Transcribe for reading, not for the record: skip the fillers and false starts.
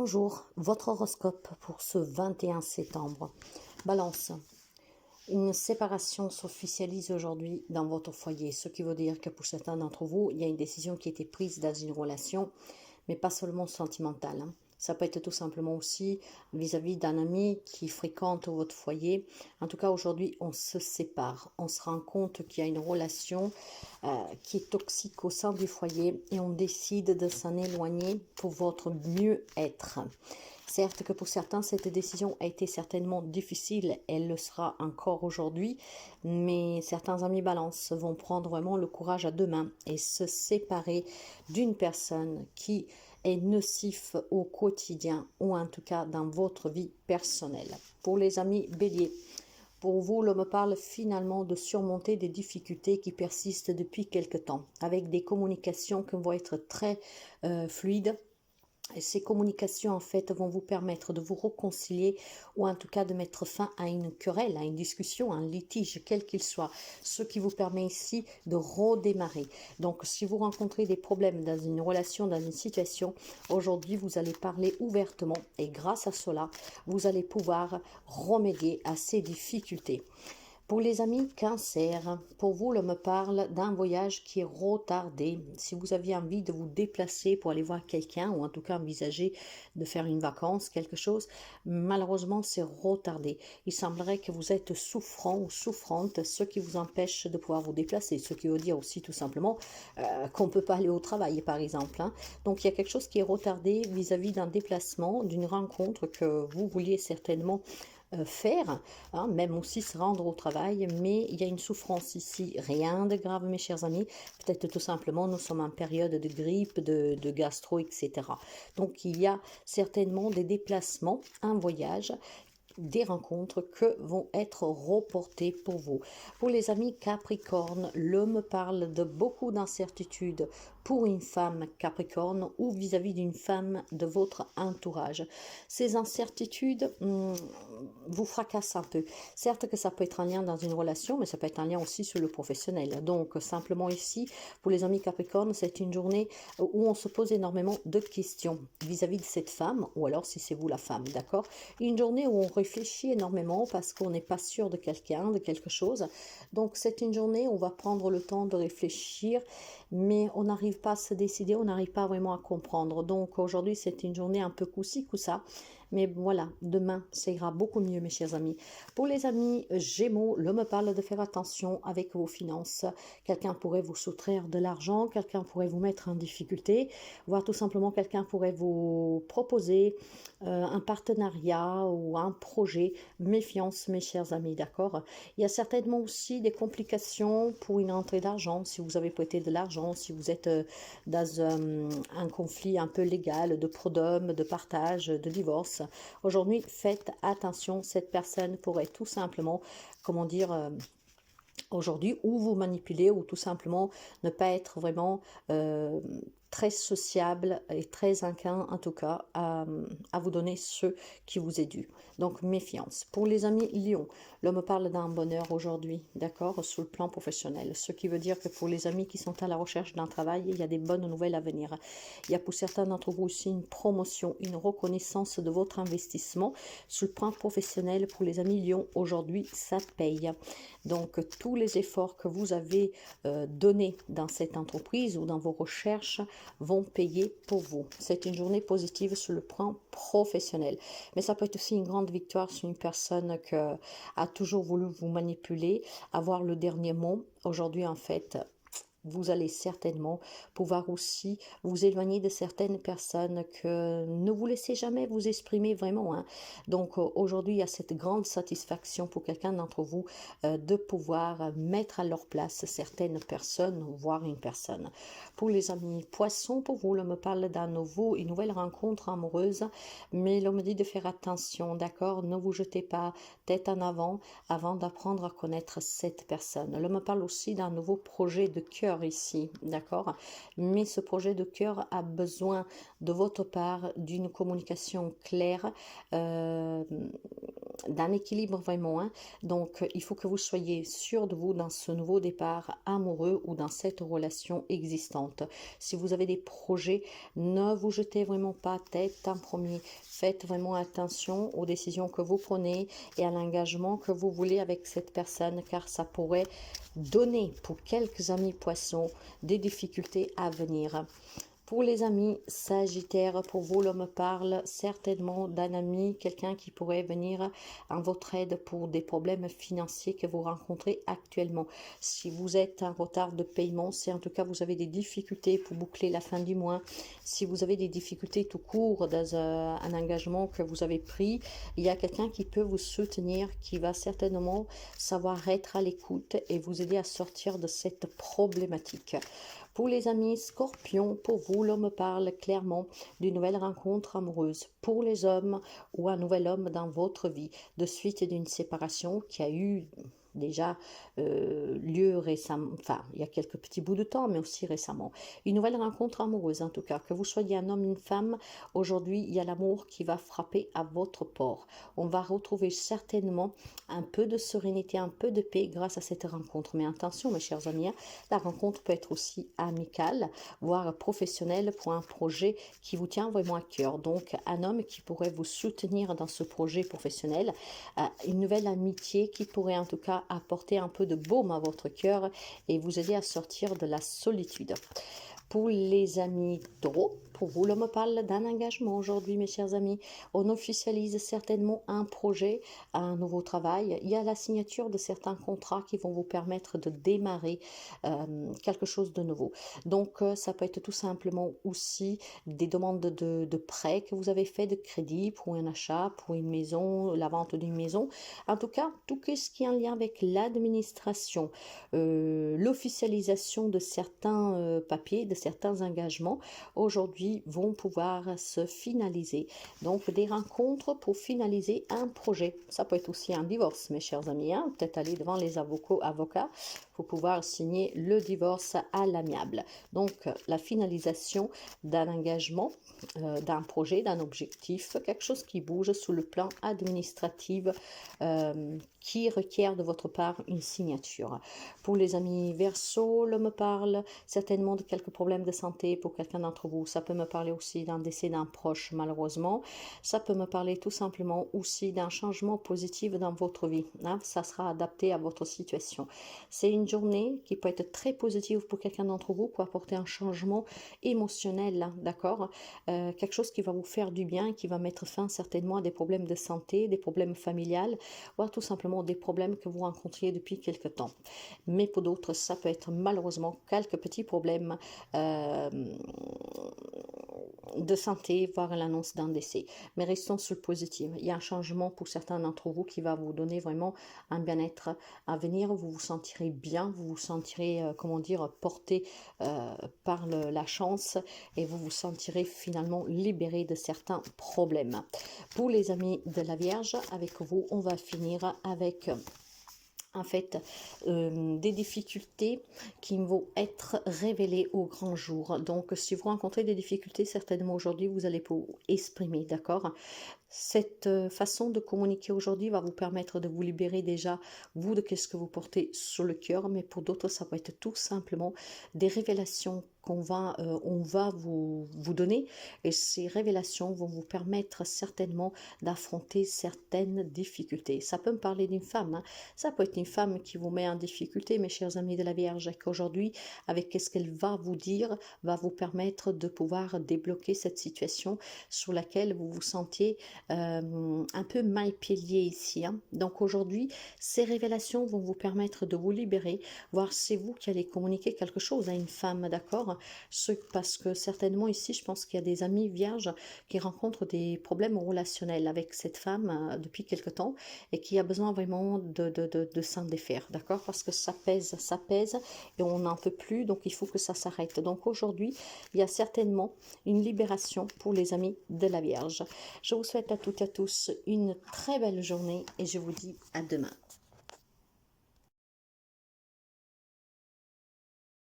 Bonjour, votre horoscope pour ce 21 septembre. Balance, une séparation s'officialise aujourd'hui dans votre foyer, ce qui veut dire que pour certains d'entre vous, il y a une décision qui a été prise dans une relation, mais pas seulement sentimentale. Ça peut être tout simplement aussi vis-à-vis d'un ami qui fréquente votre foyer. En tout cas, aujourd'hui, on se sépare. On se rend compte qu'il y a une relation qui est toxique au sein du foyer et on décide de s'en éloigner pour votre mieux-être. Certes que pour certains, cette décision a été certainement difficile, elle le sera encore aujourd'hui, mais certains amis balance vont prendre vraiment le courage à deux mains et se séparer d'une personne qui est nocif au quotidien ou en tout cas dans votre vie personnelle. Pour les amis bélier, pour vous, l'homme parle finalement de surmonter des difficultés qui persistent depuis quelque temps, avec des communications qui vont être très fluides. Et ces communications, en fait, vont vous permettre de vous réconcilier ou en tout cas de mettre fin à une querelle, à une discussion, à un litige, quel qu'il soit. Ce qui vous permet ici de redémarrer. Donc, si vous rencontrez des problèmes dans une relation, dans une situation, aujourd'hui, vous allez parler ouvertement et grâce à cela, vous allez pouvoir remédier à ces difficultés. Pour les amis cancer, pour vous, l'homme parle d'un voyage qui est retardé. Si vous aviez envie de vous déplacer pour aller voir quelqu'un, ou en tout cas envisager de faire une vacance, quelque chose, malheureusement c'est retardé. Il semblerait que vous êtes souffrant ou souffrante, ce qui vous empêche de pouvoir vous déplacer. Ce qui veut dire aussi tout simplement qu'on ne peut pas aller au travail, par exemple. Donc il y a quelque chose qui est retardé vis-à-vis d'un déplacement, d'une rencontre que vous vouliez certainement faire, même aussi se rendre au travail, mais il y a une souffrance ici, rien de grave mes chers amis, peut-être tout simplement nous sommes en période de grippe, de gastro, etc. Donc il y a certainement des déplacements, un voyage, des rencontres que vont être reportées pour vous. Pour les amis Capricorne, l'homme parle de beaucoup d'incertitudes pour une femme Capricorne ou vis-à-vis d'une femme de votre entourage. Ces incertitudes vous fracassent un peu. Certes que ça peut être un lien dans une relation, mais ça peut être un lien aussi sur le professionnel. Donc simplement ici, pour les amis Capricorne, c'est une journée où on se pose énormément de questions vis-à-vis de cette femme, ou alors si c'est vous la femme, d'accord? Une journée où on réfléchit énormément parce qu'on n'est pas sûr de quelqu'un, de quelque chose. Donc c'est une journée où on va prendre le temps de réfléchir, mais on n'arrive pas à se décider, on n'arrive pas vraiment à comprendre. Donc aujourd'hui c'est une journée un peu coup-ci, coup-ça. Mais voilà, demain, ça ira beaucoup mieux, mes chers amis. Pour les amis Gémeaux, l'homme parle de faire attention avec vos finances. Quelqu'un pourrait vous soustraire de l'argent, quelqu'un pourrait vous mettre en difficulté, voire tout simplement quelqu'un pourrait vous proposer un partenariat ou un projet. Méfiance, mes chers amis, d'accord? Il y a certainement aussi des complications pour une entrée d'argent, si vous avez prêté de l'argent, si vous êtes dans un conflit un peu légal de prud'homme, de partage, de divorce. Aujourd'hui, faites attention, cette personne pourrait tout simplement, comment dire, aujourd'hui, ou vous manipuler, ou tout simplement ne pas être vraiment très sociable et très enclin en tout cas à vous donner ce qui vous est dû. Donc méfiance. Pour les amis Lion, l'homme parle d'un bonheur aujourd'hui, d'accord, sur le plan professionnel. Ce qui veut dire que pour les amis qui sont à la recherche d'un travail, il y a des bonnes nouvelles à venir. Il y a pour certains d'entre vous aussi une promotion, une reconnaissance de votre investissement sur le plan professionnel. Pour les amis Lion, aujourd'hui, ça paye. Donc tous les efforts que vous avez donnés dans cette entreprise ou dans vos recherches vont payer pour vous. C'est une journée positive sur le plan professionnel. Mais ça peut être aussi une grande victoire sur une personne qui a toujours voulu vous manipuler, avoir le dernier mot. Aujourd'hui, en fait, vous allez certainement pouvoir aussi vous éloigner de certaines personnes que ne vous laissez jamais vous exprimer vraiment. Donc aujourd'hui, il y a cette grande satisfaction pour quelqu'un d'entre vous de pouvoir mettre à leur place certaines personnes, voire une personne. Pour les amis poissons, pour vous, l'homme me parle une nouvelle rencontre amoureuse, mais l'homme me dit de faire attention, d'accord? Ne vous jetez pas tête en avant d'apprendre à connaître cette personne. L'homme me parle aussi d'un nouveau projet de cœur ici, d'accord, mais ce projet de cœur a besoin de votre part d'une communication claire, d'un équilibre vraiment, hein. Donc, il faut que vous soyez sûr de vous dans ce nouveau départ amoureux ou dans cette relation existante. Si vous avez des projets, ne vous jetez vraiment pas tête en premier. Faites vraiment attention aux décisions que vous prenez et à l'engagement que vous voulez avec cette personne, car ça pourrait donner pour quelques amis poissons des difficultés à venir. Pour les amis sagittaires, pour vous, l'homme parle certainement d'un ami, quelqu'un qui pourrait venir en votre aide pour des problèmes financiers que vous rencontrez actuellement. Si vous êtes en retard de paiement, si en tout cas vous avez des difficultés pour boucler la fin du mois, si vous avez des difficultés tout court dans un engagement que vous avez pris, il y a quelqu'un qui peut vous soutenir, qui va certainement savoir être à l'écoute et vous aider à sortir de cette problématique. Pour les amis scorpions, pour vous, l'homme parle clairement d'une nouvelle rencontre amoureuse. Pour les hommes, ou un nouvel homme dans votre vie, de suite d'une séparation qui a eu déjà lieu récemment, enfin il y a quelques petits bouts de temps, mais aussi récemment. Une nouvelle rencontre amoureuse en tout cas, que vous soyez un homme, une femme, aujourd'hui il y a l'amour qui va frapper à votre port. On va retrouver certainement un peu de sérénité, un peu de paix grâce à cette rencontre. Mais attention mes chers amis, la rencontre peut être aussi amicale, voire professionnelle pour un projet qui vous tient vraiment à cœur. Donc un homme qui pourrait vous soutenir dans ce projet professionnel, une nouvelle amitié qui pourrait en tout cas apporter un peu de baume à votre cœur et vous aider à sortir de la solitude. Pour les amis taureaux, pour vous, l'homme parle d'un engagement aujourd'hui, mes chers amis. On officialise certainement un projet, un nouveau travail. Il y a la signature de certains contrats qui vont vous permettre de démarrer quelque chose de nouveau. Donc, ça peut être tout simplement aussi des demandes de prêt que vous avez fait, de crédit pour un achat, pour une maison, la vente d'une maison. En tout cas, tout ce qui est en lien avec l'administration, l'officialisation de certains papiers, de certains engagements, aujourd'hui vont pouvoir se finaliser. Donc des rencontres pour finaliser un projet. Ça peut être aussi un divorce, mes chers amis, hein. Peut-être aller devant les avocats pour pouvoir signer le divorce à l'amiable. Donc la finalisation d'un engagement, d'un projet, d'un objectif, quelque chose qui bouge sous le plan administratif, qui requiert de votre part une signature. Pour les amis Verseau, l'homme parle certainement de quelques problèmes de santé pour quelqu'un d'entre vous. Ça peut me parler aussi d'un décès d'un proche, malheureusement. Ça peut me parler tout simplement aussi d'un changement positif dans votre vie, hein. Ça sera adapté à votre situation. C'est une journée qui peut être très positive pour quelqu'un d'entre vous, pour apporter un changement émotionnel, hein, d'accord, quelque chose qui va vous faire du bien, qui va mettre fin certainement à des problèmes de santé, des problèmes familiales, voire tout simplement des problèmes que vous rencontriez depuis quelque temps. Mais pour d'autres, ça peut être malheureusement quelques petits problèmes de santé, voire l'annonce d'un décès. Mais restons sur le positif. Il y a un changement pour certains d'entre vous qui va vous donner vraiment un bien-être à venir. Vous vous sentirez bien, vous vous sentirez, comment dire, porté par la chance et vous vous sentirez finalement libéré de certains problèmes. Pour les amis de la Vierge, avec vous, on va finir avec en fait des difficultés qui vont être révélées au grand jour. Donc si vous rencontrez des difficultés, certainement aujourd'hui vous allez vous exprimer, d'accord. Cette façon de communiquer aujourd'hui va vous permettre de vous libérer déjà, vous, de qu'est-ce que vous portez sur le cœur, mais pour d'autres, ça va être tout simplement des révélations on va vous donner, et ces révélations vont vous permettre certainement d'affronter certaines difficultés. Ça peut me parler d'une femme, hein. Ça peut être une femme qui vous met en difficulté, mes chers amis de la Vierge, et qu'aujourd'hui, avec qu'est-ce qu'elle va vous dire, va vous permettre de pouvoir débloquer cette situation sur laquelle vous vous sentiez un peu mal pilier ici, hein. Donc aujourd'hui, ces révélations vont vous permettre de vous libérer, voire c'est vous qui allez communiquer quelque chose à une femme, d'accord, parce que certainement ici, je pense qu'il y a des amis vierges qui rencontrent des problèmes relationnels avec cette femme depuis quelque temps et qui a besoin vraiment de s'en défaire, d'accord, parce que ça pèse et on n'en peut plus, donc il faut que ça s'arrête. Donc aujourd'hui, il y a certainement une libération pour les amis de la Vierge. Je vous souhaite à toutes et à tous une très belle journée et je vous dis à demain.